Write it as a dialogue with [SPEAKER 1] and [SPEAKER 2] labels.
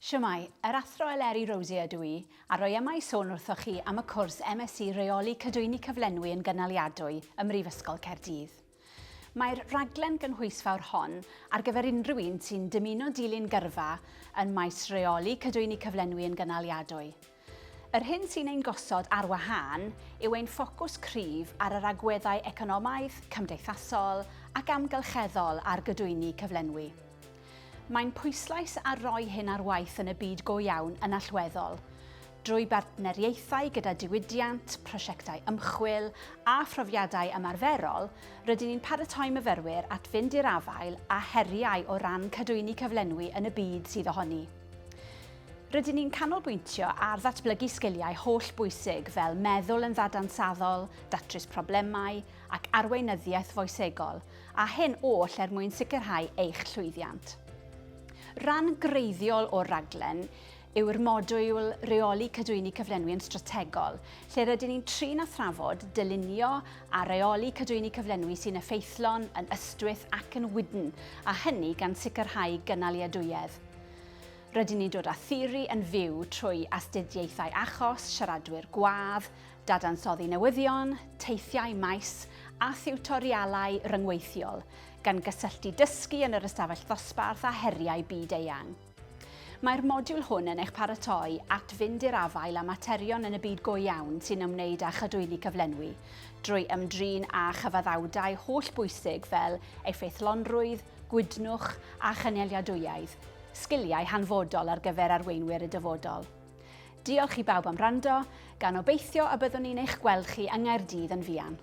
[SPEAKER 1] Siwmai, yr athro Rheoli Cadwyni a roi yma i sôn wrthoch chi am y cwrs MSc Rheoli Cadwyni Cyflenwi yn Gynaliadwy ym Mhrifysgol Caerdydd. Mae'r raglen gynhwysfawr hon ar gyfer unrhyw un sy'n dymuno dilyn gyrfa yn maes Rheoli Cadwyni Cyflenwi yn Gynaliadwy. Yr hyn sy'n ein gosod ar wahân yw ein ffocws cryf ar yr agweddau economaidd, cymdeithasol ac amgylcheddol ar Cadwyni Cyflenwi. Mae'n pwyslais ar roi hyn ar waith yn y byd go iawn yn allweddol, drwy bartneriaethau gyda diwydiant, prosiectau ymchwil a phrofiadau ymarferol, rydyn ni'n paratoi myfyrwyr at fynd i'r afael a heriau o ran Cadwyni Cyflenwi yn y byd sydd ohoni. Rydyn ni'n canolbwyntio ar ddatblygu sgiliau holl bwysig fel meddwl yn ddadansodol, datrys problemau ac arweinyddiaeth foesegol, a hyn oll mwyn sicrhau eich llwyddiant. Ran greiddiol o'r raglen yw'r modiwl Rheoli Cadwyni Cyflenwi yn strategol, lle rydyn ni'n trin a thrafod dylunio a reoli Cadwyni Cyflenwi sy'n effeithlon, yn ystwyth ac yn wydn, a hynny gan sicrhau gynaliadwyedd. Rydyn ni'n dod â theori yn fyw trwy astudiaethau achos, siaradwyr gwadd, dadansoddi newyddion, teithiau maes a thiwtorialau ryngweithiol, gan gysylltu dysgu yn yr ystafell ddosbarth a heriau byd-eang. Mae'r modiwl hwn yn eich paratoi at fynd i'r afael a materion yn y byd go iawn sy'n ymwneud â Cadwyni Cyflenwi, drwy ymdrin a chyfaddawdau holl bwysig fel effeithlonrwydd, gwydnwch a chynaliadwyedd, sgiliau hanfodol ar gyfer arweinwyr y dyfodol. Diolch i bawb am wrando, gan obeithio y byddwn ni'n eich gweld chi yng Nghaerdydd yn fuan.